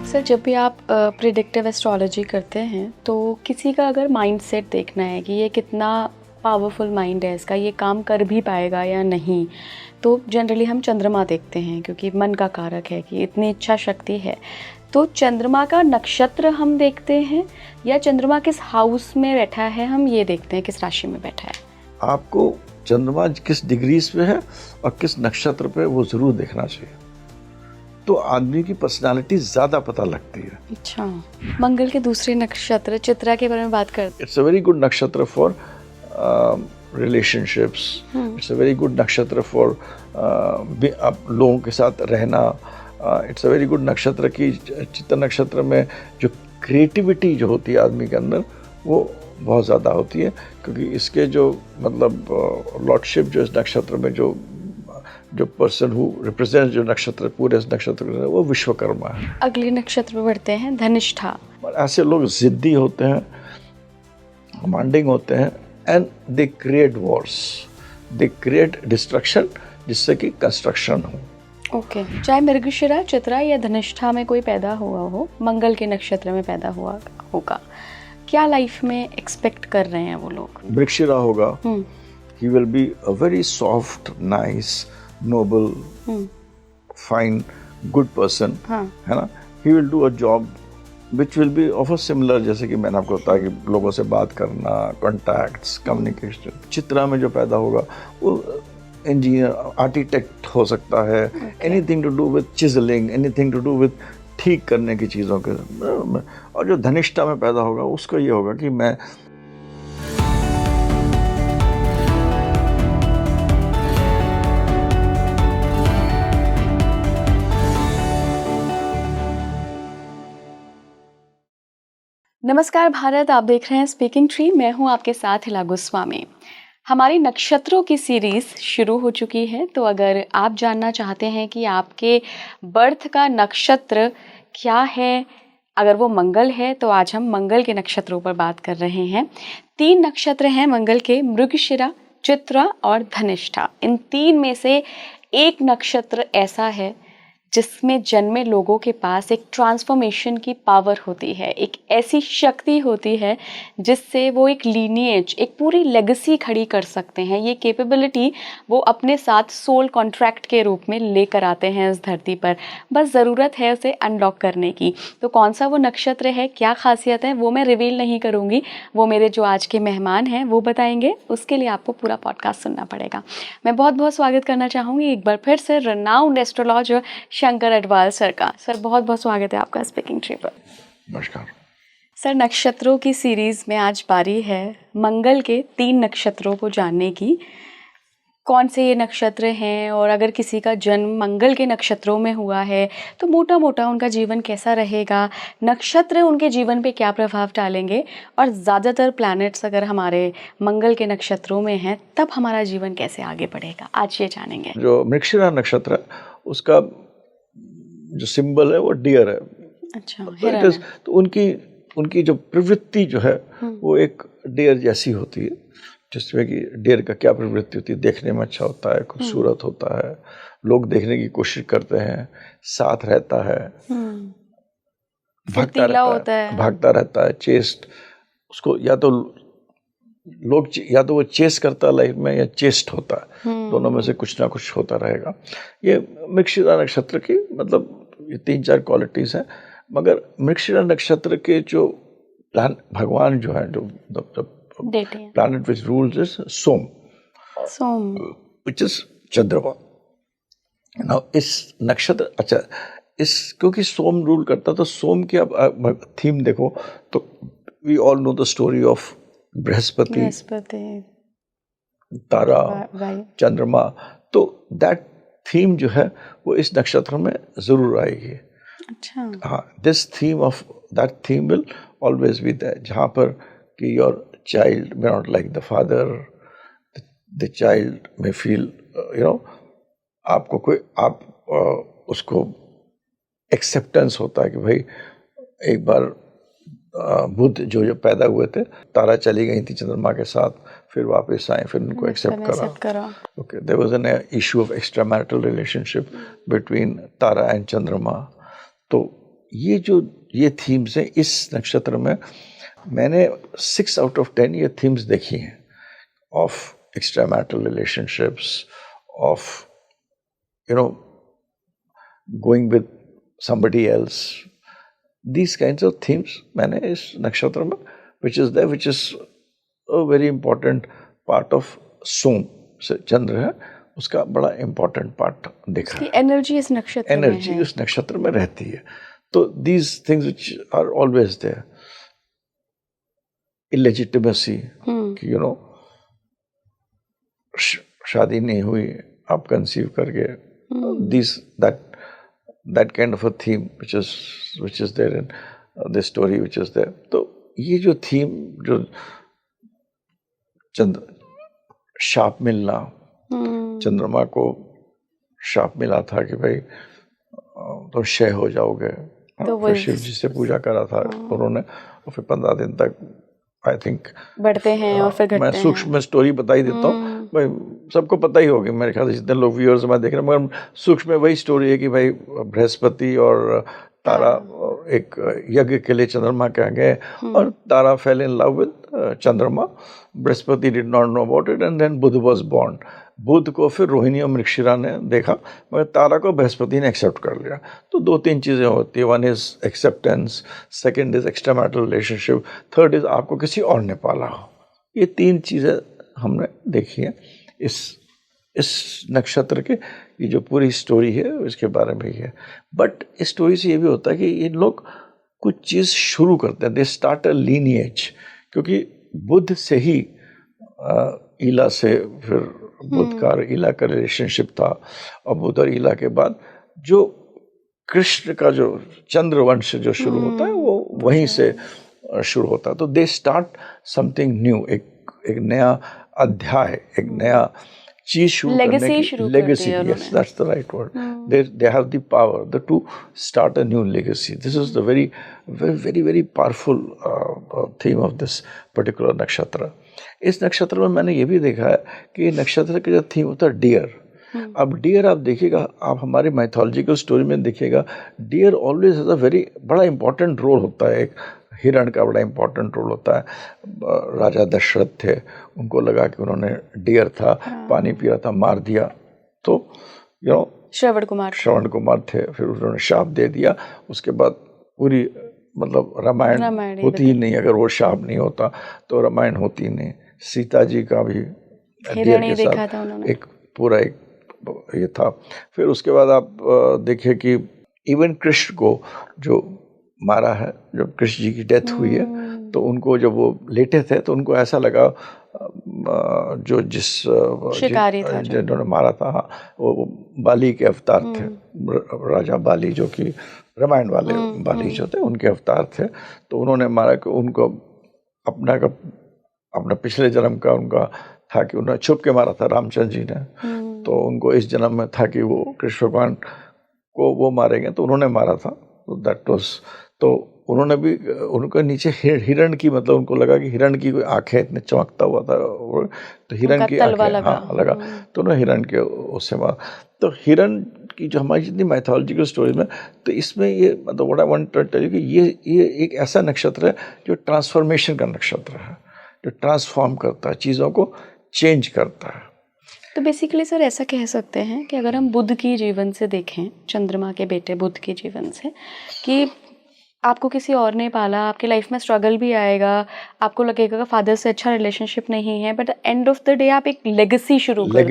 Sir जब भी आप प्रिडिक्टिव एस्ट्रोलॉजी करते हैं तो किसी का अगर माइंडसेट देखना है कि ये कितना पावरफुल माइंड है इसका, ये काम कर भी पाएगा या नहीं, तो जनरली हम चंद्रमा देखते हैं क्योंकि मन का कारक है कि इतनी इच्छा शक्ति है। तो चंद्रमा का नक्षत्र हम देखते हैं या चंद्रमा किस हाउस में बैठा है हम ये देखते हैं, किस राशि में बैठा है? आपको चंद्रमा किस डिग्रीज पे है और किस नक्षत्र पे वो जरूर देखना चाहिए, तो आदमी की पर्सनालिटी ज्यादा पता लगती है। अच्छा, मंगल के दूसरे नक्षत्र चित्रा के बारे में बात करते हैं। It's a very good nakshatra for relationships, it's a very good nakshatra for लोगों के साथ रहना। इट्स अ वेरी गुड नक्षत्र की चित्रा नक्षत्र में जो क्रिएटिविटी जो होती है आदमी के अंदर वो बहुत ज़्यादा होती है, क्योंकि इसके जो मतलब लॉर्डशिप जो इस नक्षत्र में जो पर्सन हु रिप्रेजेंट जो नक्षत्र पूरे इस नक्षत्र में वो विश्वकर्मा है। अगले नक्षत्र में बढ़ते हैं धनिष्ठा। ऐसे लोग जिद्दी होते हैं, कमांडिंग होते हैं, and they create Wars, they create destruction जिससे कि कंस्ट्रक्शन हो। ओके, चाहे मृगशिरा, चित्रा या धनिष्ठा में कोई पैदा हुआ हो, मंगल के नक्षत्र में पैदा हुआ होगा, क्या लाइफ में एक्सपेक्ट कर रहे हैं वो लोग? मृगशिरा होगा, he will be a very soft, nice, noble, fine, good person, है ना? He will do a job which will be of a similar, जैसे कि मैंने आपको बताया कि लोगों से बात करना, contacts, communication। चित्रा में जो पैदा होगा वो इंजीनियर, आर्किटेक्ट हो सकता है, anything to do with chiseling, anything to do with ठीक करने की चीज़ों के। और जो धनिष्ठा में पैदा होगा उसको ये होगा कि मैं नमस्कार भारत, आप देख रहे हैं स्पीकिंग ट्री। मैं हूं आपके साथ हिला गोस्वामी। हमारी नक्षत्रों की सीरीज़ शुरू हो चुकी है, तो अगर आप जानना चाहते हैं कि आपके बर्थ का नक्षत्र क्या है, अगर वो मंगल है, तो आज हम मंगल के नक्षत्रों पर बात कर रहे हैं। 3 नक्षत्र हैं मंगल के, मृगशिरा, चित्रा और धनिष्ठा। इन 3 में से एक नक्षत्र ऐसा है जिसमें जन्मे लोगों के पास एक ट्रांसफॉर्मेशन की पावर होती है, एक ऐसी शक्ति होती है जिससे वो एक लीनिएज, एक पूरी लेगेसी खड़ी कर सकते हैं। ये कैपेबिलिटी वो अपने साथ सोल कॉन्ट्रैक्ट के रूप में लेकर आते हैं इस धरती पर, बस ज़रूरत है उसे अनलॉक करने की। तो कौन सा वो नक्षत्र है, क्या खासियत है, वो मैं रिवील नहीं करूँगी, वो मेरे जो आज के मेहमान हैं वो बताएंगे। उसके लिए आपको पूरा पॉडकास्ट सुनना पड़ेगा। मैं बहुत बहुत स्वागत करना चाहूँगी एक बार फिर से renowned astrologer Shankar Adwal sir का। सर बहुत बहुत स्वागत है आपका स्पीकिंग ट्री पर। नमस्कार सर, नक्षत्रों की सीरीज में आज बारी है मंगल के 3 नक्षत्रों को जानने की। कौन से ये नक्षत्र हैं और अगर किसी का जन्म मंगल के नक्षत्रों में हुआ है तो मोटा मोटा उनका जीवन कैसा रहेगा, नक्षत्र उनके जीवन पे क्या प्रभाव डालेंगे, और ज़्यादातर प्लैनेट्स अगर हमारे मंगल के नक्षत्रों में हैं तब हमारा जीवन कैसे आगे बढ़ेगा, आज ये जानेंगे। जो मृगशिरा नक्षत्र है उसका जो सिंबल है वो डियर है। अच्छा, तो उनकी जो प्रवृत्ति जो है वो एक डियर जैसी होती है, जिसमें कि डियर का क्या प्रवृत्ति होती है, देखने में अच्छा होता है, खूबसूरत होता है, लोग देखने की कोशिश करते हैं, साथ रहता है, भागता रहता है, चेस्ट, उसको या तो लोग या तो वो चेस करता है लाइफ में या चेस्ट होता है, दोनों में से कुछ ना कुछ होता रहेगा। ये मृगशिरा नक्षत्र की मतलब ये 3-4 क्वालिटीज हैं। मगर मृगशिरा नक्षत्र के जो भगवान जो है, जो planet which rules is Som, which is Chandrama. Now इस नक्षत्र, अच्छा, इस क्योंकि सोम रूल करता, तो सोम की अब थीम देखो तो we all know the story of Brihaspati, Tara, Chandrama. तो दैट थीम जो है वो इस नक्षत्र में जरूर आएगी। अच्छा, हाँ, this theme of that theme will always be there, जहाँ पर कि your child may not like the father, the child may feel आपको कोई उसको एक्सेप्टेंस होता है कि भाई एक बार बुद्ध जो पैदा हुए थे, तारा चली गई थी चंद्रमा के साथ, फिर वापस आए, फिर उनको एक्सेप्ट करा। Okay, there was an issue of extra marital relationship between Tara and Chandrama. तो ये थीम्स हैं इस नक्षत्र में, मैंने 6 out of 10 ये थीम्स देखी हैं, of extramarital relationships, of going with somebody else, these kinds of themes मैंने इस नक्षत्र में which is a very important part of सोम से चंद्र है, उसका बड़ा important part देखा है। एनर्जी इस नक्षत्र में एनर्जी उस नक्षत्र में रहती है। तो these things which are always there, illegitimacy, कि शादी नहीं हुई, आप कंसीव करके, that kind of a theme which is there in the story which is there. तो ये जो थीम, जो शाप मिलना, चंद्रमा को शाप मिला था कि भाई तो क्षय हो जाओगे, तो फिर शिव जी से पूजा करा था उन्होंने, और फिर 15 दिन तक आई थिंक बढ़ते हैं और फिर घटते हैं। मैं सूक्ष्म स्टोरी बता ही देता हूँ भाई, सबको पता ही होगी मेरे ख्याल से जितने लोग व्यूअर्स में देख रहे हैं, मगर सूक्ष्म में वही स्टोरी है कि भाई बृहस्पति और तारा एक यज्ञ के लिए चंद्रमा के गए, और Tara fell in love with Chandrama, Brihaspati did not know about it, and then Budh was born. Budh को फिर रोहिणी और मृगशिरा ने देखा, मगर तारा को बृहस्पति ने एक्सेप्ट कर लिया। तो 2-3 चीज़ें होती है, one is acceptance, second is extramarital relationship, third is आपको किसी और ने पाला हो। ये 3 चीज़ें हमने देखी है इस नक्षत्र के। ये जो पूरी स्टोरी है इसके बारे में ही है। बट इस स्टोरी से ये भी होता है कि इन लोग कुछ चीज़ शुरू करते हैं, दे स्टार्ट अ लीनिएज, क्योंकि बुध से ही ईला से फिर बुध का ईला का रिलेशनशिप था, और बुध और ईला के बाद जो कृष्ण का जो चंद्र वंश जो शुरू होता है वो वहीं से शुरू होता है। तो दे स्टार्ट समथिंग न्यू, एक नया अध्याय, एक नया चीज शुरू करने की, legacy, yes that's the right word, they have the power to start a new legacy. This is the very powerful theme of this particular नक्षत्र। इस नक्षत्र में मैंने ये भी देखा है कि नक्षत्र का जो थीम होता है डियर। अब डियर आप देखिएगा, आप हमारी माइथोलॉजिकल स्टोरी में देखिएगा, deer always has a very बड़ा इंपॉर्टेंट रोल होता है। एक हिरण का बड़ा इंपॉर्टेंट रोल होता है। राजा दशरथ थे, उनको लगा कि उन्होंने डियर था, पानी पी रहा था, मार दिया, तो श्रवण कुमार थे, फिर उन्होंने शाप दे दिया। उसके बाद पूरी मतलब रामायण होती ही नहीं, अगर वो शाप नहीं होता तो रामायण होती नहीं। सीता जी का भी डियर के साथ एक पूरा एक ये था। फिर उसके बाद आप देखिए कि इवन कृष्ण को जो मारा है, जब कृष्ण जी की डेथ हुई है, तो उनको जब वो लेटे थे तो उनको ऐसा लगा जो जिन्होंने मारा था, हाँ, वो बाली के अवतार थे, राजा बाली, जो कि रामायण वाले बाली जो थे उनके अवतार थे। तो उन्होंने मारा कि उनको अपना पिछले जन्म का उनका था कि उन्होंने छुप के मारा था रामचंद्र जी ने। तो उनको इस जन्म में था कि वो कृष्ण भगवान को वो मारेंगे, तो उन्होंने मारा था। तो दैट वाज, तो उन्होंने भी उनके नीचे हिरण की, मतलब उनको लगा कि हिरण की कोई आंखें इतने चमकता हुआ था, तो हिरण की आंखें लगा तो उन्होंने हिरण के उससे मारा। तो हिरण की जो हमारी जितनी माइथोलॉजिकल स्टोरीज में, तो इसमें ये मतलब what I want to tell you कि ये एक ऐसा नक्षत्र है जो ट्रांसफॉर्मेशन का नक्षत्र है, जो ट्रांसफॉर्म करता है, चीज़ों को चेंज करता है। तो बेसिकली सर ऐसा कह सकते हैं कि अगर हम बुध की जीवन से देखें, चंद्रमा के बेटे बुध के जीवन से, कि आपको किसी और ने पाला, आपकी लाइफ में स्ट्रगल भी आएगा, आपको लगेगा कि फादर से अच्छा रिलेशनशिप नहीं है, but end of the day आप एक लेगेसी शुरू करते हैं।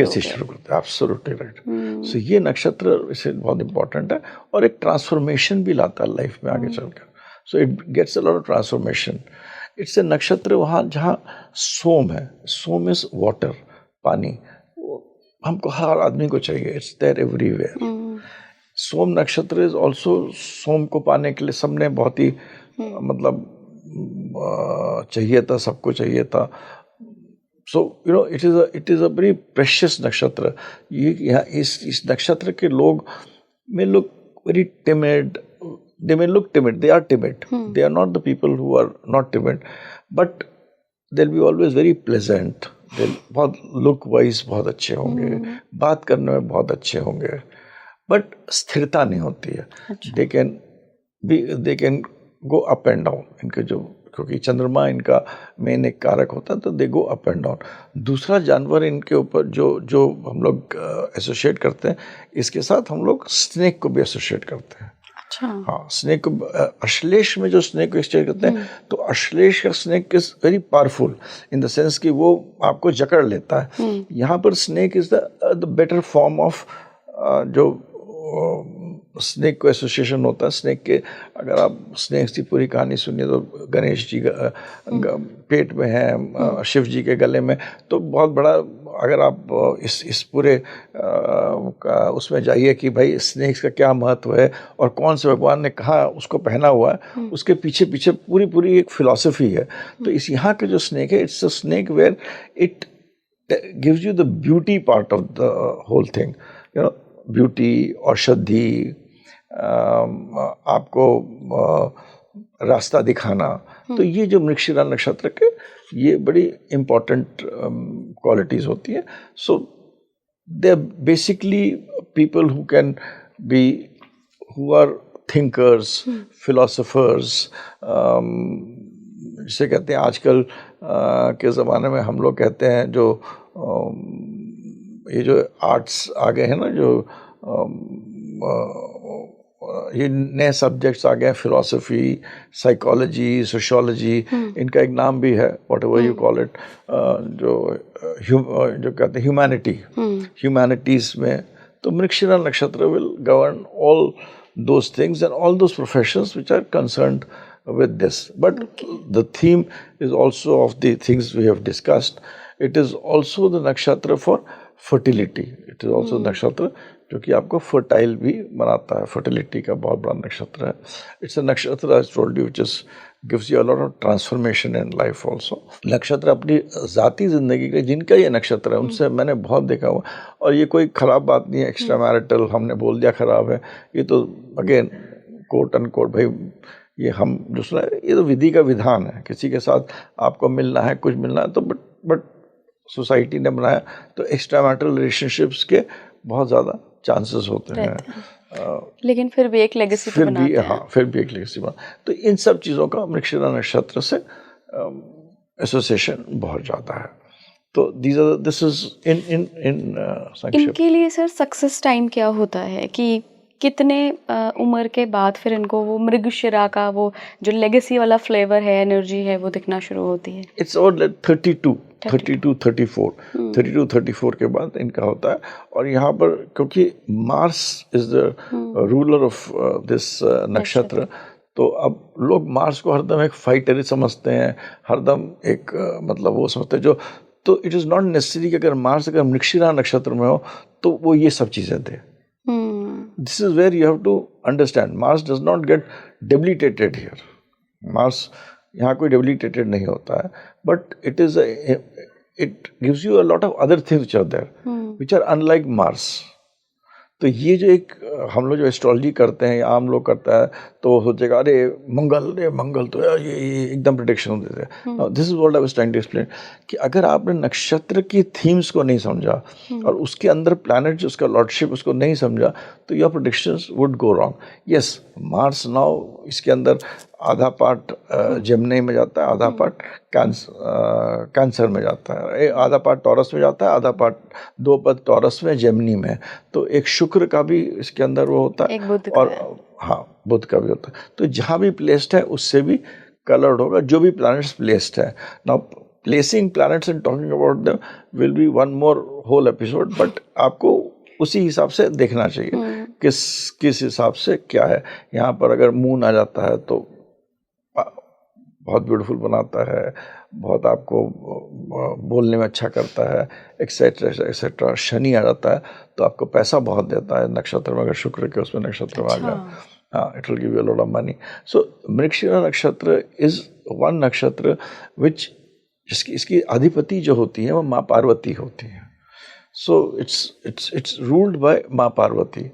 Absolutely right. सो ये नक्षत्र इसे बहुत इंपॉर्टेंट है और एक ट्रांसफॉर्मेशन भी लाता है लाइफ में आगे चलकर। So it gets a lot of transformation. It's a nakshatra वहाँ जहाँ सोम है, सोम इज वाटर, पानी, हमको हर आदमी को चाहिए, इट्स देयर एवरीवेयर। सोम नक्षत्र इज ऑल्सो, सोम को पाने के लिए सबने बहुत ही मतलब चाहिए था, सबको चाहिए था। So it is a very precious नक्षत्र। ये यहाँ इस नक्षत्र के लोग may look very timid, they may look timid, they are timid, they are not the people who are not timid, but they'll be always very pleasant, they'll बहुत look wise बहुत अच्छे होंगे, बात करने में बहुत अच्छे होंगे, बट स्थिरता नहीं होती है। They can they can go up and down, इनके जो, क्योंकि चंद्रमा इनका मेन एक कारक होता है, तो दे गो अप एंड डाउन। दूसरा जानवर इनके ऊपर जो जो हम लोग एसोसिएट करते हैं, इसके साथ हम लोग स्नेक को भी एसोसिएट करते हैं। अच्छा। हाँ, स्नेक अश्लेष में जो स्नेक को एक्सचेंज करते हैं, तो अश्लेष का snake is very powerful in the sense कि वो आपको जकड़ लेता है। यहाँ पर snake is the better form of जो स्नेक को एसोसिएशन होता है। स्नेक के, अगर आप स्नेक की पूरी कहानी सुनिए तो गणेश जी पेट में है, शिव जी के गले में, तो बहुत बड़ा, अगर आप इस पूरे उसमें जाइए कि भाई स्नेक्स का क्या महत्व है और कौन से भगवान ने कहा उसको पहना हुआ है, उसके पीछे पीछे पूरी एक फिलॉसफी है। तो इस यहाँ के जो स्नेक है, it's a snake where it gives you the beauty part of the whole thing, you know, beauty, औषधि, आपको रास्ता दिखाना। तो ये जो मृगशिरा नक्षत्र के ये बड़ी इम्पोर्टेंट क्वालिटीज होती है। So they are basically people who can be, who are thinkers, philosophers, जिसे कहते हैं आजकल के ज़माने में हम लोग कहते हैं जो ये जो आर्ट्स आ गए हैं ना, जो ये नए सब्जेक्ट्स आ गए हैं, फिलॉसफी, साइकोलॉजी, सोशियोलॉजी, इनका एक नाम भी है, what ever you call it, जो कहते हैं ह्यूमैनिटीज में। तो मृगशिरा नक्षत्र will govern all those things and all those professions which are concerned with this. But the theme is also of the things we have discussed. It is also the nakshatra for fertility. It is also nakshatra जो कि आपको fertile भी बनाता है। fertility का बहुत बड़ा नक्षत्र है। It's a nakshatra, as I told you, which is gives you a lot of transformation in life also. नक्षत्र अपनी जाती जिंदगी के जिनका ये नक्षत्र है, उनसे मैंने बहुत देखा हुआ, और ये कोई खराब बात नहीं है। एक्स्ट्रा मैरिटल हमने बोल दिया खराब है, ये तो अगेन कोट अन कोट, भाई ये हम जो सुना है, ये तो विधि का विधान है। किसी के साथ आपको मिलना है, कुछ मिलना है, तो बट सोसाइटी ने बनाया, तो एक्स्ट्रा मैरिटल रिलेशनशिप्स के बहुत ज़्यादा चांसेस होते हैं। लेकिन फिर भी एक लेगेसी तो बनाते हैं। हाँ, फिर भी एक लेगेसी बना। तो इन सब चीज़ों का मृगशिरा नक्षत्र से एसोसिएशन बहुत ज़्यादा है। तो दिस इज इन संक्षेप। इनके लिए सर सक्सेस टाइम क्या होता है, कि कितने उम्र के बाद फिर इनको वो मृगशिरा का वो जो लेगेसी वाला फ्लेवर है, एनर्जी है, वो दिखना शुरू होती है? इट्स और 32, 34 के बाद इनका होता है। और यहाँ पर क्योंकि Mars is the ruler of this नक्षत्र, तो अब लोग मार्स को हरदम एक फाइटर समझते हैं, हरदम एक मतलब वो समझते हैं जो, तो इट इज़ नॉट नेसेसरी कि अगर मार्स अगर मृगशिरा नक्षत्र में हो तो वो ये सब चीज़ें दे। This is where you have to understand. Mars does not get debilitated here. Mars यहाँ कोई debilitated नहीं होता है, but it gives you a lot of other things which are there, which are unlike Mars. तो ये जो एक हम लोग जो एस्ट्रोलॉजी करते हैं, आम लोग करता है, तो वो सोचेगा अरे मंगल तो ये एकदम प्रेडिक्शन होते थे। This is what I was trying to explain, कि अगर आपने नक्षत्र की थीम्स को नहीं समझा और उसके अंदर प्लैनेट जो उसका लॉर्डशिप उसको नहीं समझा, तो your predictions would go wrong. Yes, Mars now इसके अंदर आधा पार्ट जेमिनी में जाता है, आधा पार्ट कैंसर में जाता है, आधा पार्ट टॉरस में जाता है, आधा पार्ट 2 पद टॉरस में, जेमिनी में। तो एक शुक्र का भी इसके अंदर वो होता है, और हाँ, बुध का भी होता है। तो जहाँ भी प्लेस्ड है उससे भी कलर्ड होगा, जो भी प्लैनेट्स प्लेस्ड है। Now placing planets and talking about them will be one more whole episode, but आपको उसी हिसाब से देखना चाहिए किस हिसाब से क्या है। यहाँ पर अगर मून आ जाता है तो बहुत ब्यूटीफुल बनाता है, बहुत आपको बोलने में अच्छा करता है, एक्सेट्रा एक्सेट्रा। शनि आ जाता है तो आपको पैसा बहुत देता है नक्षत्र में, अगर शुक्र के उसमें नक्षत्र में आ जाए, हाँ, it will give you a lot of money. So Mrigashira nakshatra is one नक्षत्र विच इसकी अधिपति जो होती है वो माँ पार्वती होती है। सो इट्स रूल्ड बाय माँ Parvati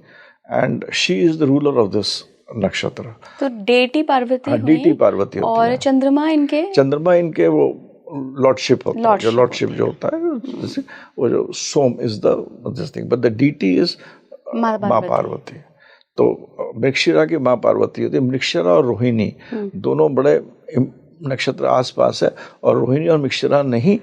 and she is the ruler of this नक्षत्र। तो डेटी पार्वती हुई, डेटी पार्वती होती और है। चंद्रमा इनके वो लॉर्डशिप होता है, जो लॉर्डशिप जो होता है, वो जो Som is the this thing, but the deity is Maa Parvati. तो मृगशिरा की माँ पार्वती होती है। मृगशिरा और रोहिणी दोनों बड़े नक्षत्र आसपास है, और रोहिणी और मृगशिरा ने ही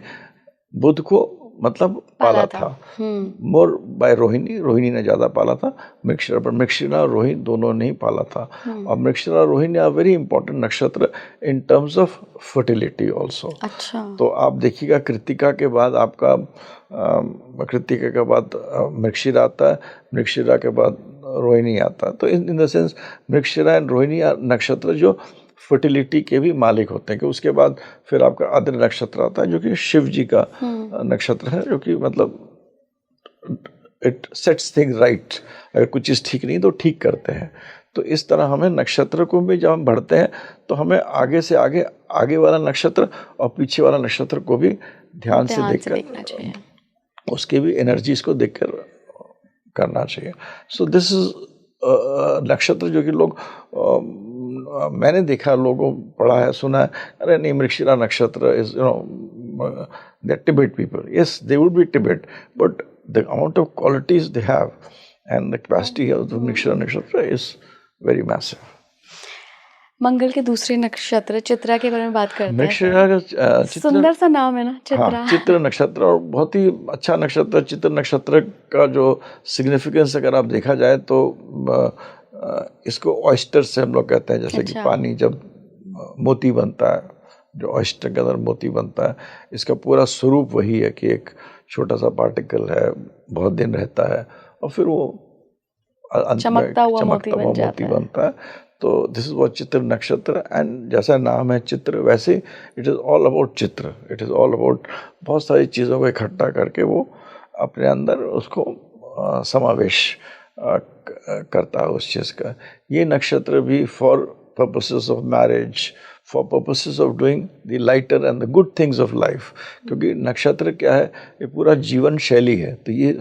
बुध को मतलब पाला था। मोर बाय रोहिणी ने ज्यादा पाला था मृगशिरा पर। मृगशिरा और रोहिणी दोनों ने ही पाला था। और मृगशिरा और रोहिणी आर वेरी इंपॉर्टेंट नक्षत्र in terms of fertility also. अच्छा। तो आप देखिएगा कृत्तिका के बाद आपका कृत्तिका के बाद मृगशिरा आता है, मृगशिरा के बाद रोहिणी आता है। तो in the sense Mrigashira and Rohini नक्षत्र जो फर्टिलिटी के भी मालिक होते हैं। कि उसके बाद फिर आपका आद्र नक्षत्र आता है जो कि शिव जी का नक्षत्र है, जो कि मतलब इट सेट्स थिंग्स राइट। अगर कुछ चीज़ ठीक नहीं तो ठीक करते हैं। तो इस तरह हमें नक्षत्र को भी जब हम बढ़ते हैं तो हमें आगे से आगे वाला नक्षत्र और पीछे वाला नक्षत्र को भी ध्यान से देखकर उसके भी एनर्जीज को देखकर करना चाहिए। सो दिस इज नक्षत्र जो कि लोग मैंने देखा, लोगों पढ़ा है, सुना है, अरे नहीं Mrigashira nakshatra is they Tibet people. Yes, they would be Tibet, but the amount of qualities they have and the capacity of the Mrigashira nakshatra is very massive. मंगल के दूसरे नक्षत्र चित्रा के बारे में बात करते हैं। मृगशिरा का सुंदर सा नाम है ना, चित्रा। हाँ, चित्र नक्षत्र, और बहुत ही अच्छा नक्षत्र। चित्र नक्षत्र का जो सिग्निफिकेंस अगर आप देखा जाए तो इसको ऑयस्टर से हम लोग कहते हैं। जैसे कि पानी जब मोती बनता है, जो ऑयस्टर के अंदर मोती बनता है, इसका पूरा स्वरूप वही है कि एक छोटा सा पार्टिकल है, बहुत दिन रहता है और फिर वो चमकता हुआ मोती बनता है। तो दिस इज व्हाट चित्र नक्षत्र। एंड जैसा नाम है चित्र, वैसे इट इज़ ऑल अबाउट चित्र। इट इज़ ऑल अबाउट बहुत सारी चीज़ों को इकट्ठा करके वो अपने अंदर उसको समावेश करता है उस चीज़ का। ये नक्षत्र भी for purposes of marriage, for purposes of doing the lighter and the good things of life. क्योंकि नक्षत्र क्या है, ये पूरा जीवन शैली है। तो ये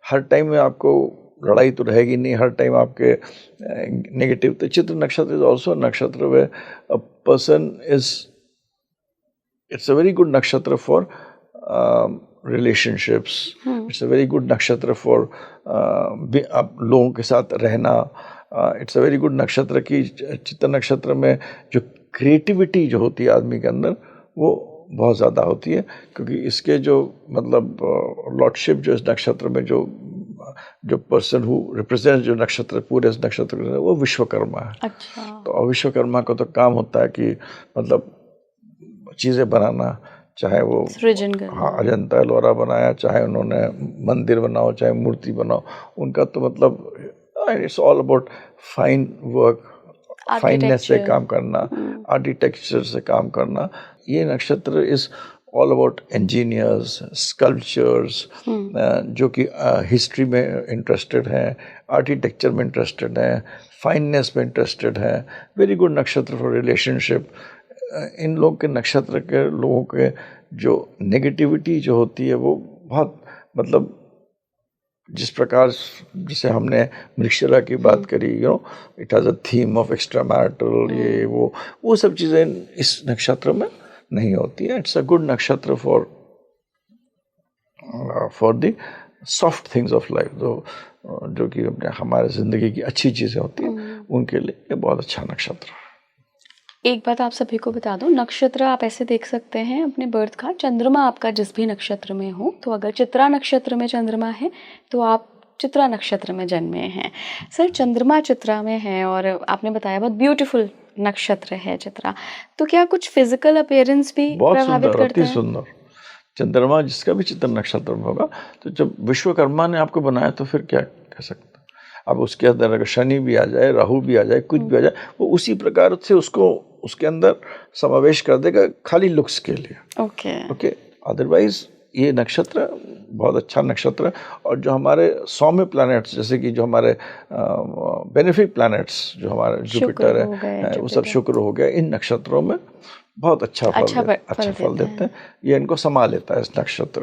हर टाइम में आपको लड़ाई तो रहेगी नहीं, हर टाइम आपके नेगेटिव। तो चित्र नक्षत्र is also nakshatra way a person is, it's a very good nakshatra for relationships. It's a very good nakshatra for लोगों के साथ रहना। इट्स अ वेरी गुड नक्षत्र की चित्र नक्षत्र में जो क्रिएटिविटी जो होती है आदमी के अंदर, वो बहुत ज़्यादा होती है। क्योंकि इसके जो मतलब लॉर्डशिप जो इस नक्षत्र में जो पर्सन हु रिप्रेजेंट जो नक्षत्र पूरे इस नक्षत्र में, वो विश्वकर्मा है। अच्छा। तो विश्वकर्मा का तो काम होता है कि मतलब चीज़ें बनाना, चाहे वो सृजन करना। हाँ, अजंता एलोरा बनाया, चाहे उन्होंने मंदिर बनाओ, चाहे मूर्ति बनाओ, उनका तो मतलब it's all about fine work, fineness से काम करना, आर्किटेक्चर से काम करना। ये नक्षत्र is all about engineers, sculptures, जो कि हिस्ट्री में इंटरेस्टेड हैं, आर्किटेक्चर में इंटरेस्टेड हैं, फाइननेस में इंटरेस्टेड हैं। Very good nakshatra for relationship. इन लोग के नक्षत्र के लोगों के जो नेगेटिविटी जो होती है वो बहुत मतलब जिस प्रकार जैसे हमने मृगशिरा की बात करी, it has a theme of extra marital, ये वो सब चीज़ें इस नक्षत्र में नहीं होती है। It's a good nakshatra for the soft things of life, जो कि हमारे ज़िंदगी की अच्छी चीज़ें होती हैं, उनके लिए ये बहुत अच्छा नक्षत्र है। एक बात आप सभी को बता दूं, नक्षत्र आप ऐसे देख सकते हैं अपने बर्थ का, चंद्रमा आपका जिस भी नक्षत्र में हो, तो अगर चित्रा नक्षत्र में चंद्रमा है तो आप चित्रा नक्षत्र में जन्मे हैं। सर, चंद्रमा चित्रा में है और आपने बताया बहुत ब्यूटीफुल नक्षत्र है चित्रा, तो क्या कुछ फिजिकल अपीयरेंस भी प्रभावित करता है? अति सुंदर चंद्रमा जिसका भी चित्रा नक्षत्र में होगा, तो जब विश्वकर्मा ने आपको बनाया तो फिर क्या कह सकते। अब उसके अंदर अगर शनि भी आ जाए, राहु भी आ जाए, कुछ भी आ जाए, वो उसी प्रकार से उसको उसके अंदर समावेश कर देगा, खाली लुक्स के लिए। ओके। अदरवाइज ये नक्षत्र बहुत अच्छा नक्षत्र है। और जो हमारे सौम्य प्लैनेट्स, जैसे कि जो हमारे बेनिफिक प्लैनेट्स जो हमारे जुपिटर है, वो सब शुक्र हो गया, इन नक्षत्रों में बहुत अच्छा फल देते हैं। ये इनको संभाल लेता है, इस नक्षत्र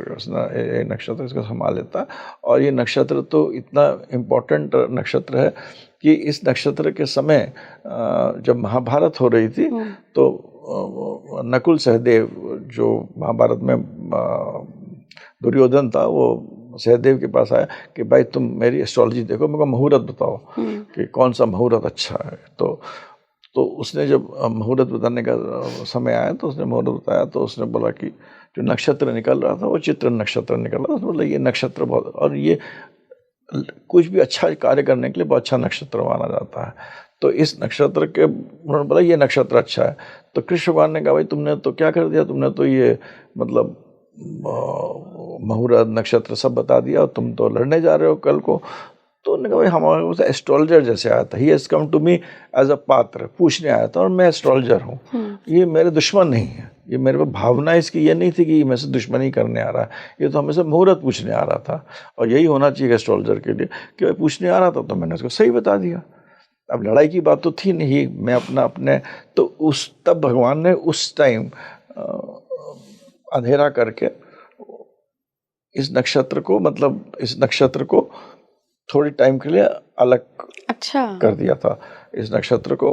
ये नक्षत्र इसको संभाल लेता है। और ये नक्षत्र तो इतना इम्पोर्टेंट नक्षत्र है कि इस नक्षत्र के समय जब महाभारत हो रही थी, तो नकुल सहदेव जो महाभारत में दुर्योधन था, वो सहदेव के पास आया कि भाई तुम मेरी एस्ट्रोलॉजी देखो, मेरे को मुहूर्त बताओ कि कौन सा मुहूर्त अच्छा है। तो उसने जब मुहूर्त बताने का समय आया तो उसने मुहूर्त बताया, तो उसने बोला कि जो नक्षत्र निकल रहा था वो चित्र नक्षत्र निकल रहा था। तो बोला ये नक्षत्र बहुत, और ये कुछ भी अच्छा कार्य करने के लिए बहुत अच्छा नक्षत्र माना जाता है। तो इस नक्षत्र के, उन्होंने बोला ये नक्षत्र अच्छा है। तो कृष्ण भगवान ने कहा भाई तुमने तो क्या कर दिया, तुमने तो ये मतलब मुहूर्त नक्षत्र सब बता दिया, तुम तो लड़ने जा रहे हो कल को। तो उन्होंने कहा भाई हमारे पास एस्ट्रोलॉजर जैसे आया था, he has come to me as a patra, पूछने आया था, और मैं एस्ट्रोलॉजर हूँ, ये मेरे दुश्मन नहीं है, ये मेरे पे भावना इसकी ये नहीं थी कि मैं से दुश्मनी करने आ रहा है, ये तो हमें से मुहूर्त पूछने आ रहा था। और यही होना चाहिए एस्ट्रोलॉजर के लिए कि भाई पूछने आ रहा था तो मैंने उसको सही बता दिया। अब लड़ाई की बात तो थी नहीं, मैं अपने तो तब भगवान ने उस टाइम अंधेरा करके इस नक्षत्र को थोड़ी टाइम के लिए अलग कर दिया था। इस नक्षत्र को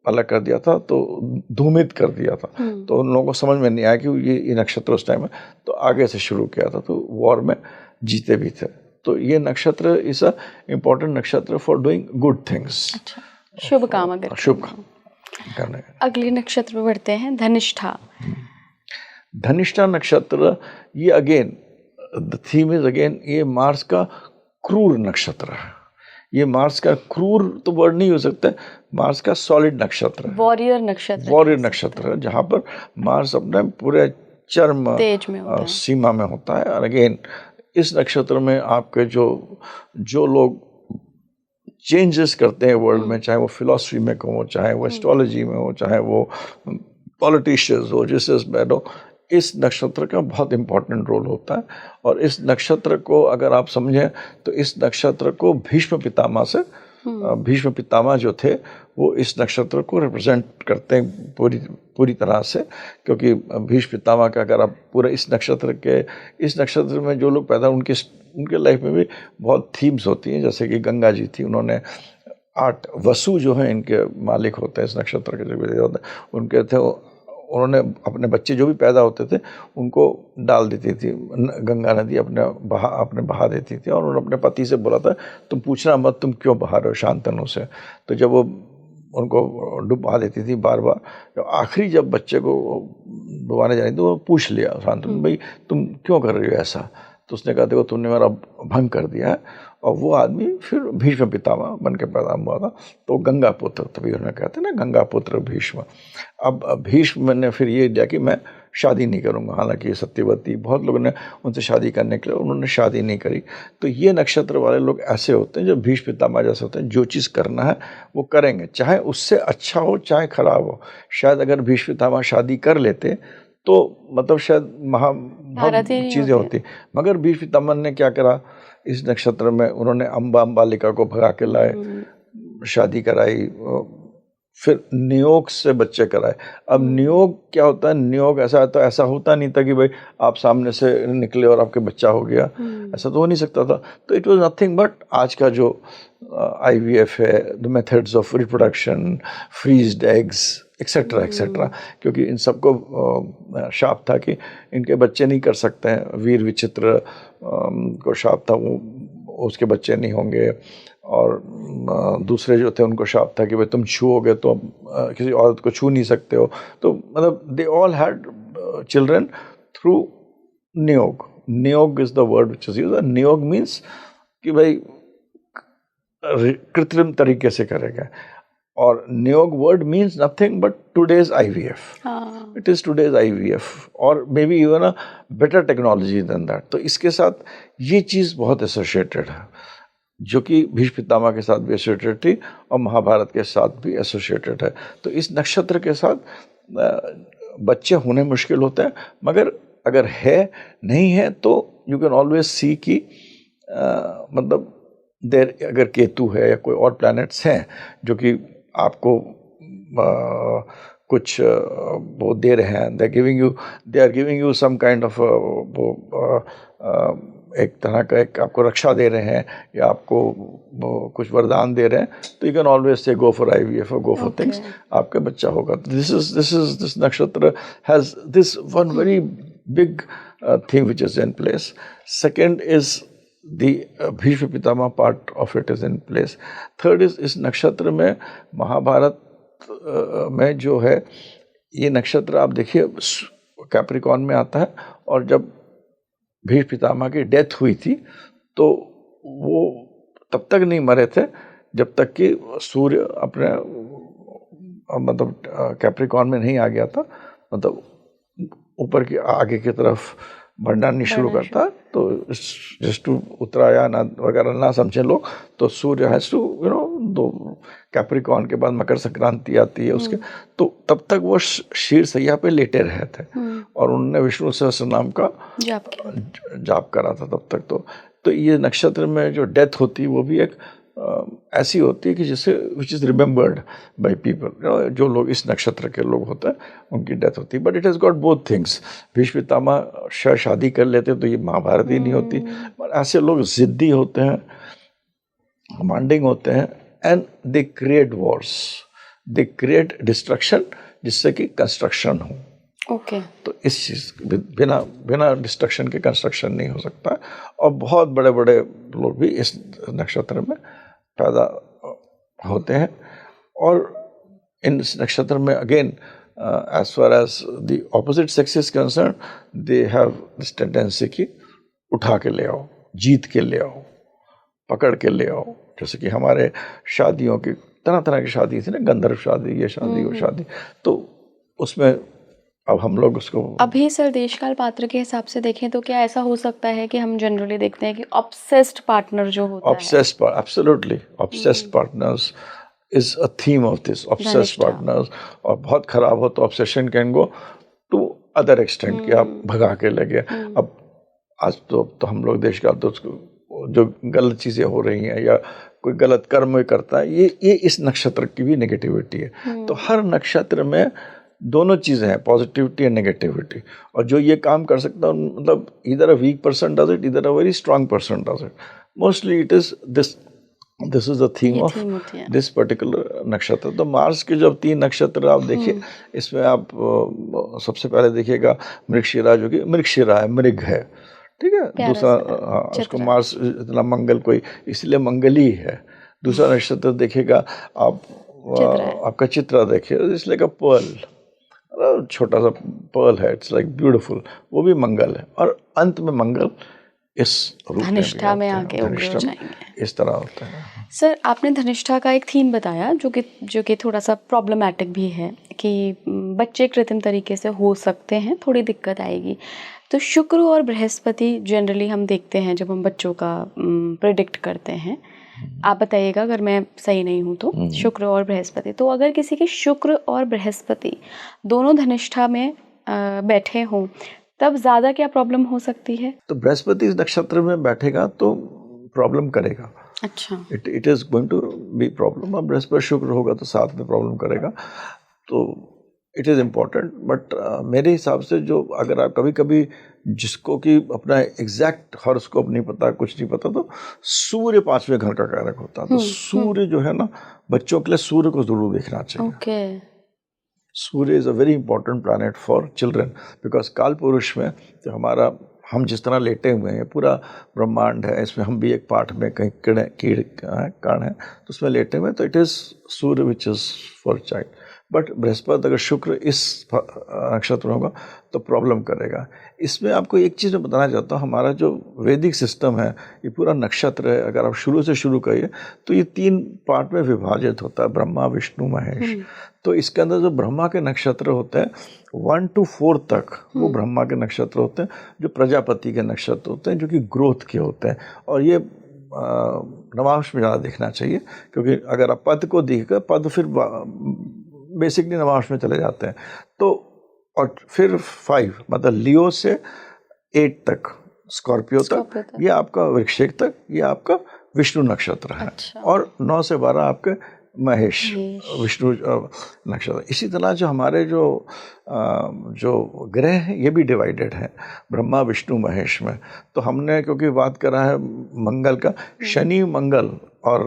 अलग कर दिया था, तो धूमित कर दिया था। तो उन लोगों को समझ में नहीं आया कि ये नक्षत्र उस टाइम में, तो आगे से शुरू किया था, तो वॉर में जीते भी थे। तो ये नक्षत्र इज अ इम्पोर्टेंट नक्षत्र फॉर डूइंग गुड थिंग्स, शुभ काम करने। अगले नक्षत्र पे बढ़ते हैं, धनिष्ठा। धनिष्ठा नक्षत्र, ये again the theme is again, ये मार्स का क्रूर नक्षत्र है। ये मार्स का क्रूर तो वर्ड नहीं हो सकता, मार्स का सॉलिड नक्षत्र है, वॉरियर नक्षत्र है, जहाँ पर मार्स अपने पूरे चरम तेज में होता है, सीमा में होता है। और अगेन इस नक्षत्र में आपके जो लोग चेंजेस करते हैं वर्ल्ड में, चाहे वो फिलॉसफी में हो, चाहे वो एस्ट्रोलॉजी में हो, चाहे वो पॉलिटिशियंस हो, बिजनेसमैन हो, इस नक्षत्र का बहुत इम्पोर्टेंट रोल होता है। और इस नक्षत्र को अगर आप समझें तो इस नक्षत्र को भीष्म पितामह जो थे वो इस नक्षत्र को रिप्रेजेंट करते हैं पूरी तरह से, क्योंकि भीष्म पितामह का अगर आप पूरे इस नक्षत्र में जो लोग पैदा, उनके लाइफ में भी बहुत थीम्स होती हैं। जैसे कि गंगा जी थी, उन्होंने 8 वसु जो हैं इनके मालिक होते हैं इस नक्षत्र के, जो भी होते हैं उनके थे, उन्होंने अपने बच्चे जो भी पैदा होते थे उनको डाल देती थी गंगा नदी, अपने बहा देती थी। और उन्होंने अपने पति से बोला था तुम पूछना मत तुम क्यों बहा रहे हो शांतनु से। तो जब वो उनको डुबा देती थी बार बार, तो आखिरी जब बच्चे को डुबाने जानी तो वो पूछ लिया शांतनु, भाई तुम क्यों कर रही हो ऐसा। तो उसने कहा देखो तुमने मेरा भंग कर दिया है। और वो आदमी फिर भीष्म पितामह बन के पैदा हुआ था, तो गंगा पुत्र, तभी उन्होंने कहते ना गंगा पुत्र भीष्म। अब भीष्म ने फिर ये दिया कि मैं शादी नहीं करूँगा, हालांकि सत्यवती बहुत लोगों ने उनसे शादी करने के लिए, उन्होंने शादी नहीं करी। तो ये नक्षत्र वाले लोग ऐसे होते हैं जो भीष्म पितामह जैसे होते हैं, जो चीज़ करना है वो करेंगे, चाहे उससे अच्छा हो चाहे खराब हो। शायद अगर भीष्म पितामह शादी कर लेते तो मतलब शायद बहुत चीज़ें होती, मगर भीष्म पितामह ने क्या करा, इस नक्षत्र में उन्होंने अंबालिका को भगा के लाए, शादी कराई, फिर नियोग से बच्चे कराए। अब नियोग क्या होता है, नियोग ऐसा होता नहीं था कि भाई आप सामने से निकले और आपके बच्चा हो गया, ऐसा तो हो नहीं सकता था। तो इट वाज नथिंग बट आज का जो IVF है, the methods of reproduction, freezed eggs etcetera etcetera, क्योंकि इन सबको शाप था कि इनके बच्चे नहीं कर सकते हैं। वीर विचित्र को शाप था, वो उसके बच्चे नहीं होंगे। और दूसरे जो थे उनको शाप था कि भाई तुम छूओगे तो किसी औरत को छू नहीं सकते हो। तो मतलब they all had children through niyog. Niyog is the word which is used. Niyog means कि भाई कृत्रिम तरीके से करेगा। और niyog word means nothing but today's IVF। It is today's IVF और may be even a better technology than that. तो इसके साथ ये चीज़ बहुत एसोसिएटेड है, जो कि भीष्म पितामह के साथ भी एसोसिएटेड थी और महाभारत के साथ भी एसोसिएटेड है। तो इस नक्षत्र के साथ बच्चे होने मुश्किल होते हैं, मगर अगर नहीं है तो यू कैन ऑलवेज सी कि मतलब देर अगर केतु है या कोई और प्लैनेट्स हैं जो कि आपको कुछ वो दे रहे हैं, they are giving you some kind of एक तरह का एक आपको रक्षा दे रहे हैं या आपको कुछ वरदान दे रहे हैं, तो you can always say go for IVF और गो फॉर थिंग्स, आपका बच्चा होगा। दिस नक्षत्र has this one very big thing which is in place. Second is the Bhishma Pitamah part of it is in place. Third is इस नक्षत्र में महाभारत में जो है ये नक्षत्र आप देखिए कैप्रिकॉर्न में आता है, और जब भीष्म पितामह की डेथ हुई थी तो वो तब तक नहीं मरे थे जब तक कि सूर्य अपने मतलब कैप्रिकॉर्न में नहीं आ गया था, मतलब ऊपर की आगे की तरफ बढ़ना नहीं शुरू करता। तो जस्ट टू उत्तरायण वगैरह ना समझे लोग, तो सूर्य हैज टू दो कैप्रिकॉर्न के बाद मकर संक्रांति आती है उसके, तो तब तक वो शीर सैया पे लेटे रहे थे और उन्होंने विष्णु सहस्त्र नाम का जाप करा था तब तक। तो ये नक्षत्र में जो डेथ होती है वो भी एक ऐसी होती है कि जिसे which is remembered by people, जो लोग इस नक्षत्र के लोग होते हैं उनकी डेथ होती है। But it has got both things. Bhishma Pitamah शादी कर लेते तो ये महाभारत ही नहीं होती। बट ऐसे लोग जिद्दी होते हैं, कमांडिंग होते हैं, and they create Wars, they create destruction जिससे कि कंस्ट्रक्शन हो। तो इस चीज़ बिना डिस्ट्रक्शन के कंस्ट्रक्शन नहीं हो सकता। और बहुत बड़े बड़े लोग भी इस नक्षत्र में पैदा होते हैं। और इन नक्षत्र में again as far as the opposite sex is concern, they have this tendency कि उठा के ले आओ, जीत के ले आओ, पकड़ के ले आओ। जैसे कि हमारे शादियों की तरह तरह की शादी थी ना, गंधर्व शादी, ये शादी, वो शादी, तो उसमें अब हम लोग उसको अभी सर देशकाल पात्र के हिसाब से देखें तो क्या ऐसा हो सकता है कि हम जनरली देखते हैं कि ऑब्सेस्ड पार्टनर जो होता है, absolutely obsessed partners is a theme of this, obsessed partners. और बहुत खराब हो तो obsession can go to other extent कि आप भगा के लगे। अब आज तो हम लोग देशकाल तो जो गलत चीज़ें हो रही हैं या कोई गलत कर्म करता है, ये इस नक्षत्र की भी नेगेटिविटी है। तो हर नक्षत्र में दोनों चीज़ें हैं, पॉजिटिविटी एंड नेगेटिविटी। और जो ये काम कर सकता है, मतलब either a weak person does it, either a very strong person does it. Mostly it is this is the theme of this particular nakshatra. तो मार्स के जब 3 नक्षत्र आप देखिए, इसमें आप सबसे पहले देखिएगा मृगशिरा, जो कि मृगशिरा है, मृग है, ठीक है। दूसरा उसको मार्स इतना मंगल कोई इसलिए मंगली है। दूसरा नक्षत्र देखेगा आप, आपका चित्रा देखिए, इसलिए का पर्ल, छोटा सा पर्ल है, इट्स लाइक ब्यूटीफुल, वो भी मंगल है। और अंत में मंगल इस रूप धनिष्ठा में आके उग्र हो जाएंगे, इस तरह होता है। सर आपने धनिष्ठा का एक थीम बताया जो कि थोड़ा सा प्रॉब्लमैटिक भी है कि बच्चे कृत्रिम तरीके से हो सकते हैं, थोड़ी दिक्कत आएगी। तो शुक्र और बृहस्पति जनरली हम देखते हैं जब हम बच्चों का प्रेडिक्ट करते हैं। आप बताइएगा अगर मैं सही नहीं हूँ तो। शुक्र और बृहस्पति, तो अगर किसी के शुक्र और बृहस्पति दोनों धनिष्ठा में बैठे हों तब ज़्यादा क्या प्रॉब्लम हो सकती है? तो बृहस्पति इस नक्षत्र में बैठेगा तो प्रॉब्लम करेगा। अच्छा, it is going to be problem. अब बृहस्पति शुक्र होगा तो साथ में प्रॉब्लम करेगा, तो इट इज़ इम्पॉर्टेंट। बट मेरे हिसाब से जो अगर आप कभी जिसको कि अपना एग्जैक्ट हॉरोस्कोप नहीं पता, कुछ नहीं पता, तो सूर्य 5वें घर का कारक होता है। तो सूर्य जो है ना, बच्चों के लिए सूर्य को जरूर देखना चाहिए। Surya is a very important planet for children, because काल पुरुष में जो हमारा हम जिस तरह लेटे हुए हैं, पूरा ब्रह्मांड है, इसमें हम भी एक पार्ट में कहीं कीड़ कण है, तो उसमें लेटे हुए, तो it is Surya which is for child. But Brihaspati अगर शुक्र इस नक्षत्र होगा तो प्रॉब्लम करेगा। इसमें आपको एक चीज़ मैं बताना चाहता हूँ, हमारा जो वैदिक सिस्टम है, ये पूरा नक्षत्र है, अगर आप शुरू से शुरू करिए तो ये 3 पार्ट में विभाजित होता है, ब्रह्मा, विष्णु, महेश। तो इसके अंदर जो ब्रह्मा के नक्षत्र होते हैं 1 to 4 तक वो ब्रह्मा के नक्षत्र होते हैं, जो प्रजापति के नक्षत्र होते हैं, जो कि ग्रोथ के होते हैं। और ये नवांश में ज़्यादा देखना चाहिए, क्योंकि अगर आप पद को देखकर, पद फिर बेसिकली नवांश में चले जाते हैं। तो और फिर 5 मतलब लियो से 8 तक, स्कॉर्पियो तक, ये आपका वृश्चिक तक, ये आपका विष्णु नक्षत्र है। अच्छा। और 9 से 12 आपके महेश विष्णु नक्षत्र। इसी तरह जो हमारे जो ग्रह हैं ये भी डिवाइडेड है ब्रह्मा, विष्णु, महेश में। तो हमने क्योंकि बात करा है मंगल का, शनि, मंगल और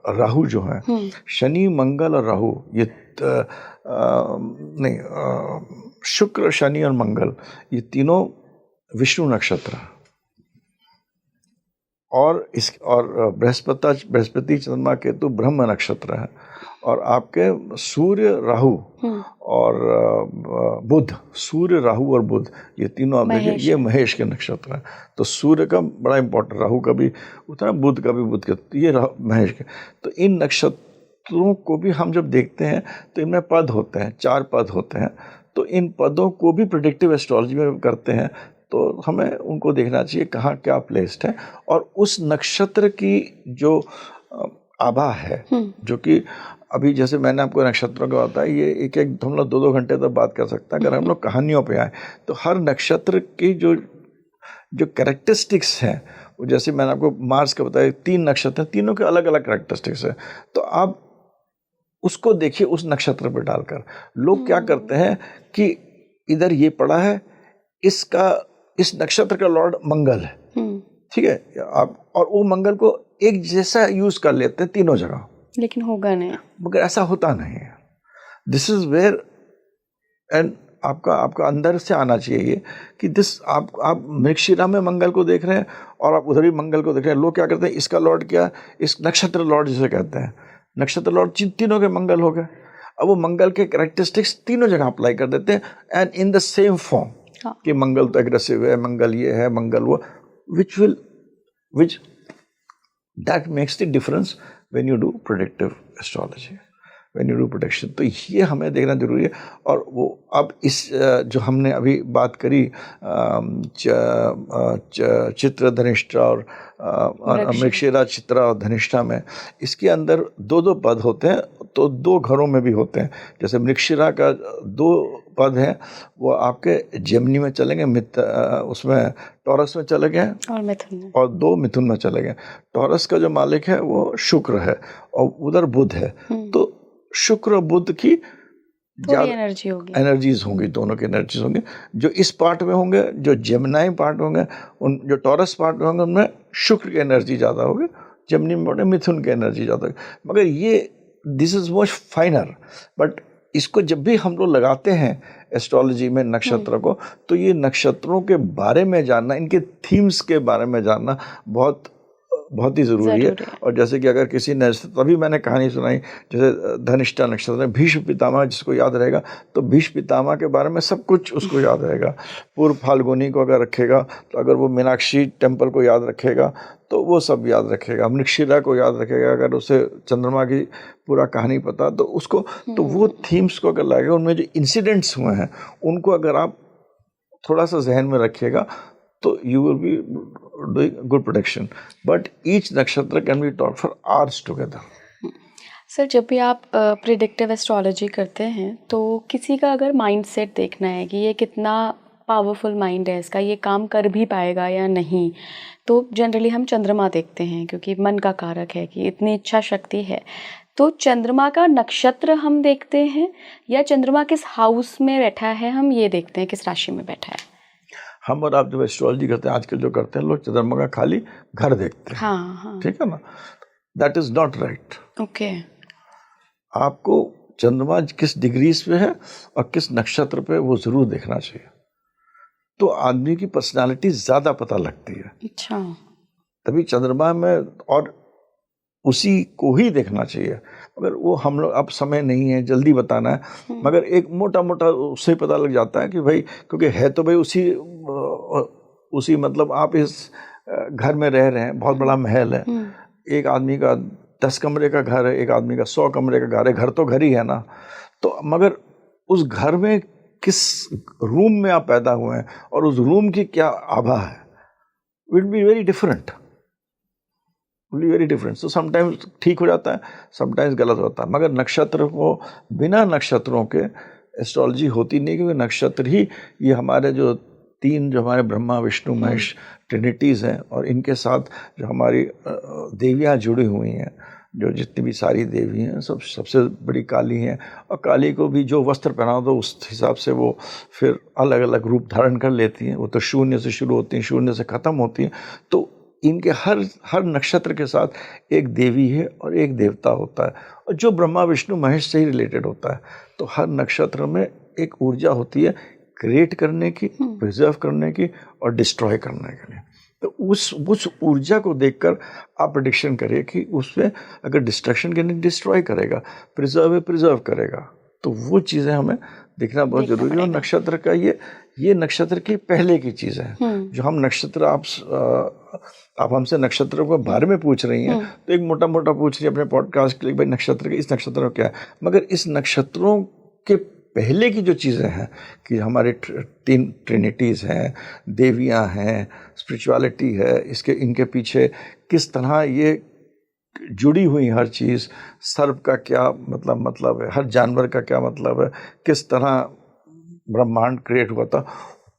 राहु जो है, शनि, मंगल और राहु, ये शुक्र, शनि और मंगल, ये तीनों विष्णु नक्षत्र। और बृहस्पति चंद्रमा केतु ब्रह्म नक्षत्र है, और आपके सूर्य राहु और बुध, सूर्य राहु और बुध, ये तीनों आप देखिए ये महेश के नक्षत्र हैं। तो सूर्य का बड़ा इंपॉर्टेंट, राहु का भी उतना, बुध का भी, बुध का, ये महेश के। तो इन नक्षत्रों को भी हम जब देखते हैं तो इनमें पद होते हैं, 4 पद होते हैं। तो इन पदों को भी प्रेडिक्टिव एस्ट्रोलॉजी में करते हैं, तो हमें उनको देखना चाहिए कहाँ क्या प्लेस्ड है, और उस नक्षत्र की जो आभा है, जो कि अभी जैसे मैंने आपको नक्षत्रों का बताया, ये एक हम लोग 2-2 घंटे तक बात कर सकते हैं। अगर हम लोग कहानियों पे आए तो हर नक्षत्र की जो कैरेक्टरिस्टिक्स हैं, वो जैसे मैंने आपको मार्स का बताया, 3 नक्षत्र हैं, तीनों के अलग अलग कैरेक्टरिस्टिक्स हैं। तो आप उसको देखिए उस नक्षत्र पर डालकर। लोग क्या करते हैं कि इधर ये पड़ा है, इस नक्षत्र का लॉर्ड मंगल है, ठीक है, आप और वो मंगल को एक जैसा यूज कर लेते हैं तीनों जगह, लेकिन होगा नहीं, मगर ऐसा होता नहीं है। दिस इज वेयर, एंड आपका अंदर से आना चाहिए ये कि आप मृगशिरा में मंगल को देख रहे हैं और आप उधर भी मंगल को देख रहे हैं। लोग क्या करते हैं, इसका लॉर्ड क्या, इस नक्षत्र लॉर्ड जिसे कहते हैं, नक्षत्र लॉर्ड तीनों के मंगल हो गए। अब वो मंगल के कैरेक्टरिस्टिक्स तीनों जगह अप्लाई कर देते हैं, and in the same form कि मंगल तो एग्रेसिव है, मंगल ये है, मंगल वो, which that makes the difference when you do predictive astrology, when you do prediction। तो ये हमें देखना जरूरी है। और वो अब इस जो हमने अभी बात करी चित्र धनिष्ठा और मृगशिरा चित्रा और धनिष्ठा में, इसके अंदर 2-2 पद होते हैं, तो 2 घरों में भी होते हैं। जैसे मृगशिरा का 2 पद हैं, वो आपके जेमिनी में चले गए, उसमें टॉरस में चले गए, और 2 मिथुन में चले गए। टॉरस का जो मालिक है वो शुक्र है और उधर बुध है। तो शुक्र और बुध की एनर्जीज होंगी, दोनों की एनर्जीज होंगी। जो इस पार्ट में होंगे, जो जेमिनी पार्ट होंगे, जो टॉरस पार्ट में होंगे, उनमें शुक्र की एनर्जी ज़्यादा होगी, जेमिनी में मिथुन की एनर्जी ज़्यादा होगी। मगर ये दिस इज मच फाइनर, बट इसको जब भी हम लोग लगाते हैं एस्ट्रोलॉजी में नक्षत्र को, तो ये नक्षत्रों के बारे में जानना, इनके थीम्स के बारे में जानना बहुत ही ज़रूरी है। और जैसे कि अगर किसी ने, तभी मैंने कहानी सुनाई, जैसे धनिष्ठा नक्षत्र है, भीष्म पितामह जिसको याद रहेगा, तो भीष्म पितामह के बारे में सब कुछ उसको याद रहेगा। पूर्व फाल्गुनी को अगर रखेगा, तो अगर वो मीनाक्षी टेम्पल को याद रखेगा तो वो सब याद रखेगा, मृगशिरा को याद रखेगा। अगर उसे चंद्रमा की पूरा कहानी पता तो उसको, तो वो थीम्स को अगर लगेगा, उनमें जो इंसिडेंट्स हुए हैं उनको अगर आप थोड़ा सा जहन में रखिएगा, तो you will be doing good production. But each nakshatra can be taught for hours together. Sir, जब भी आप प्रिडिक्टिव एस्ट्रोलॉजी करते हैं, तो किसी का अगर माइंडसेट देखना है कि ये कितना पावरफुल माइंड है इसका, ये काम कर भी पाएगा या नहीं, तो जनरली हम चंद्रमा देखते हैं, क्योंकि मन का कारक है कि इतनी इच्छा शक्ति है। तो चंद्रमा का नक्षत्र हम देखते हैं, या चंद्रमा किस हाउस में बैठा है हम ये देखते हैं, किस राशि में बैठा है? हम और आप जब एस्ट्रोलॉजी करते हैं, आजकल जो करते हैं लोग, चंद्रमा का खाली घर देखते हैं। हाँ। ठीक है ना, that is not right. Okay, आपको चंद्रमा किस डिग्रीज पे है और किस नक्षत्र पे, वो जरूर देखना चाहिए। तो आदमी की पर्सनालिटी ज्यादा पता लगती है। अच्छा, तभी चंद्रमा में, और उसी को ही देखना चाहिए। मगर वो हम लोग, अब समय नहीं है, जल्दी बताना है, मगर एक मोटा उससे पता लग जाता है कि भाई, क्योंकि है तो भाई उसी मतलब आप इस घर में रह रहे हैं, बहुत बड़ा महल है, एक आदमी का 10 कमरे का घर है, एक आदमी का 100 कमरे का घर है, घर तो घर ही है ना। तो मगर उस घर में किस रूम में आप पैदा हुए हैं और उस रूम की क्या आभा है, विल बी वेरी डिफरेंट। तो समटाइम्स ठीक हो जाता है, समटाइम्स गलत होता है। मगर नक्षत्र को, बिना नक्षत्रों के एस्ट्रोलॉजी होती नहीं, क्योंकि नक्षत्र ही ये हमारे जो 3 जो हमारे ब्रह्मा विष्णु महेश ट्रिनिटीज़ हैं, और इनके साथ जो हमारी देवियाँ जुड़ी हुई हैं, जो जितनी भी सारी देवी हैं, सबसे बड़ी काली हैं। और काली को भी जो वस्त्र पहना दो, उस हिसाब से वो फिर अलग अलग रूप धारण कर लेती हैं। वो तो शून्य से शुरू होती हैं, शून्य से ख़त्म होती हैं। तो इनके हर नक्षत्र के साथ एक देवी है और एक देवता होता है, और जो ब्रह्मा विष्णु महेश से ही रिलेटेड होता है। तो हर नक्षत्र में एक ऊर्जा होती है, क्रिएट करने की, प्रिजर्व करने की और डिस्ट्रॉय करने के लिए। तो उस ऊर्जा को देखकर आप प्रेडिक्शन करिए कि उसमें अगर डिस्ट्रक्शन के नहीं डिस्ट्रॉय करेगा, प्रिजर्व करेगा। तो वो चीज़ें हमें देखना बहुत जरूरी है। और नक्षत्र का ये नक्षत्र की पहले की चीज़ है। जो हम नक्षत्र आप हमसे नक्षत्रों के बारे में पूछ रही हैं, तो एक मोटा मोटा पूछ रही है अपने पॉडकास्ट के लिए, भाई नक्षत्र के इस नक्षत्र में क्या है, मगर इस नक्षत्रों के पहले की जो चीज़ें हैं कि हमारे 3 ट्रिनिटीज़ हैं, देवियाँ हैं, स्पिरिचुअलिटी है, इनके पीछे किस तरह ये जुड़ी हुई हर चीज़, सर्प का क्या मतलब है, हर जानवर का क्या मतलब है, किस तरह ब्रह्मांड क्रिएट हुआ था,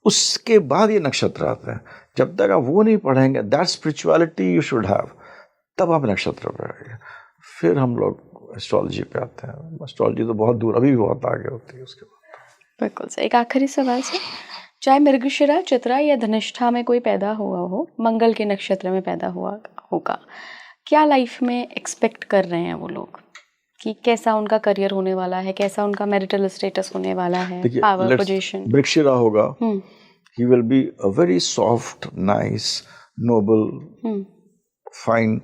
उसके बाद ये नक्षत्र आते हैं। जब तक आप वो नहीं पढ़ेंगे, that spirituality you should have, तब आप नक्षत्र पे आएंगे। फिर हम लोग एस्ट्रोलॉजी पे आते हैं। एस्ट्रोलॉजी तो बहुत दूर, अभी भी बहुत आगे होती है उसके बाद। बिल्कुल सही। एक आखिरी सवाल से, चाहे मृगशिरा, चित्रा या धनिष्ठा में कोई पैदा हुआ हो, मंगल के नक्षत्र में पैदा हुआ होगा, क्या लाइफ में एक्सपेक्ट कर रहे हैं वो लोग कि कैसा उनका करियर होने वाला है, कैसा उनका मैरिटल स्टेटस होने वाला है, पावर पोजीशन? मृगशिरा होगा, he will be a very soft, nice, noble, fine,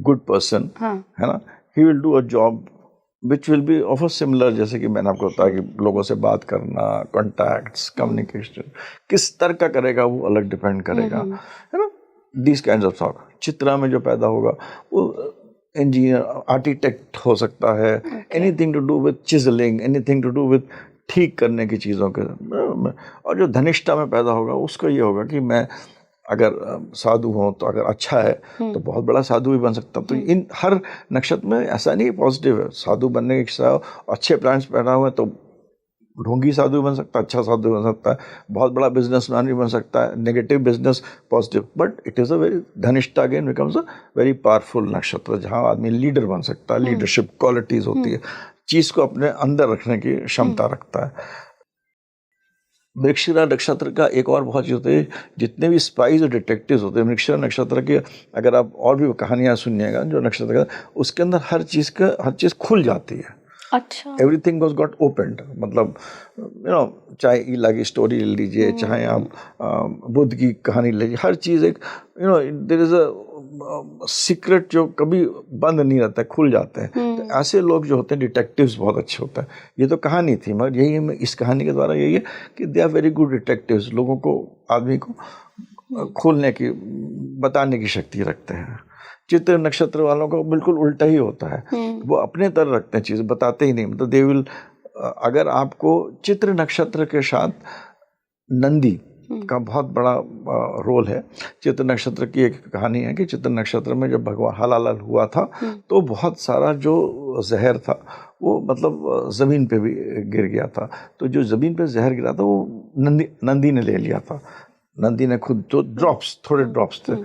good person, है ना? He will do a job which will be of a similar, जैसे कि मैंने आपको बताया कि लोगों से बात करना, contacts, communication, किस तरह का करेगा वो अलग डिपेंड करेगा, है ना? These kinds of talk. Chitra में जो पैदा होगा वो इंजीनियर, आर्किटेक्ट हो सकता है, anything to do with chiselling, anything to do with ठीक करने की चीज़ों के। और जो धनिष्ठा में पैदा होगा उसका ये होगा कि मैं अगर साधु हूँ तो अगर अच्छा है तो बहुत बड़ा साधु भी बन सकता हूँ। तो इन हर नक्षत्र में ऐसा नहीं पॉजिटिव है, साधु बनने की इच्छा, अच्छे प्लान्स पैदा हुए तो ढोंगी साधु बन सकता है, अच्छा साधु बन सकता है, बहुत बड़ा बिजनेसमैन भी बन सकता है, negative business positive. But it is a very, Dhanishtha again becomes a very powerful नक्षत्र, जहाँ आदमी लीडर बन सकता है, लीडरशिप क्वालिटीज होती है, चीज़ को अपने अंदर रखने की क्षमता रखता है। मृगशिरा नक्षत्र का एक और बहुत चीज़ होती है, जितने भी स्पाइज और डिटेक्टिव्स होते हैं मृगशिरा नक्षत्र के, अगर आप और भी कहानियाँ सुनिएगा जो नक्षत्र का, उसके अंदर हर चीज़ खुल जाती है। अच्छा, एवरीथिंग वाज गॉट ओपन्ड, मतलब चाहे ईला की स्टोरी ले लीजिए, चाहे आप बुद्ध की कहानी ले लीजिए, हर चीज़ एक देयर इज अ सीक्रेट जो कभी बंद नहीं रहता है, खुल जाते हैं। तो ऐसे लोग जो होते हैं डिटेक्टिव्स बहुत अच्छे होते हैं। ये तो कहानी थी, मगर यही इस कहानी के द्वारा यही है कि they are very good detectives, लोगों को, आदमी को खोलने की, बताने की शक्ति रखते हैं। चित्र नक्षत्र वालों को बिल्कुल उल्टा ही होता है, वो अपने तरह रखते हैं, चीज़ बताते ही नहीं। मतलब दे विल, अगर आपको चित्र नक्षत्र के साथ नंदी का बहुत बड़ा रोल है। चित्र नक्षत्र की एक कहानी है कि चित्र नक्षत्र में जब भगवान हलाल हुआ था तो बहुत सारा जो जहर था वो मतलब ज़मीन पे भी गिर गया था। तो जो ज़मीन पे जहर गिरा था वो नंदी ने ले लिया था। नंदी ने खुद, जो ड्रॉप्स, थोड़े ड्रॉप्स थे।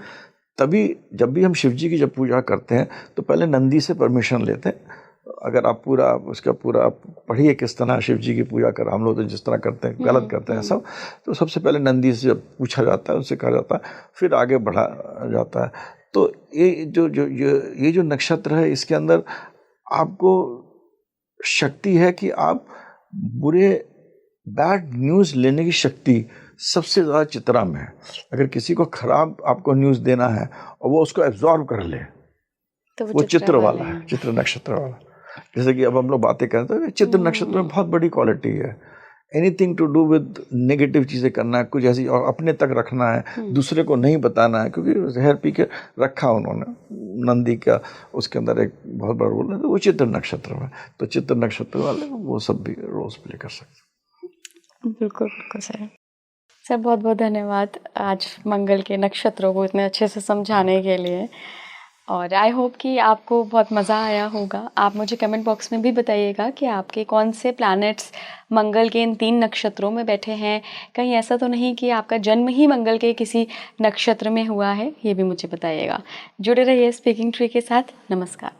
तभी जब भी हम शिव जी की जब पूजा करते हैं तो पहले नंदी से परमिशन लेते हैं। अगर आप उसका पूरा पढ़िए किस तरह शिव जी की पूजा कर, हम लोग तो जिस तरह करते हैं गलत करते हैं सब, तो सबसे पहले नंदी से पूछा जाता है, उससे कहा जाता है, फिर आगे बढ़ा जाता है। तो ये जो नक्षत्र है, इसके अंदर आपको शक्ति है कि आप बैड न्यूज़ लेने की शक्ति सबसे ज़्यादा चित्रा में है। अगर किसी को खराब आपको न्यूज़ देना है और वो उसको एब्जॉर्ब कर ले, तो वो चित्र वाला है, चित्र नक्षत्र वाला। जैसे कि अब हम लोग बातें करते हैं, चित्र नक्षत्र में बहुत बड़ी क्वालिटी है। Anything to do with negative चीज़ें करना है, कुछ ऐसी और अपने तक रखना है, दूसरे को नहीं बताना है, क्योंकि जहर पी के रखा उन्होंने नंदी का, उसके अंदर एक बहुत बड़ा रोल है। तो वो चित्र नक्षत्र में, तो चित्र नक्षत्र वाले वो सब भी रोल्स प्ले कर सकते हैं। बिल्कुल बिल्कुल सर। सर बहुत बहुत धन्यवाद आज मंगल के नक्षत्रों को इतने अच्छे से समझाने के लिए, और आई होप कि आपको बहुत मज़ा आया होगा। आप मुझे कमेंट बॉक्स में भी बताइएगा कि आपके कौन से प्लैनेट्स मंगल के इन 3 नक्षत्रों में बैठे हैं। कहीं ऐसा तो नहीं कि आपका जन्म ही मंगल के किसी नक्षत्र में हुआ है, ये भी मुझे बताइएगा। जुड़े रहिए स्पीकिंग ट्री के साथ। नमस्कार।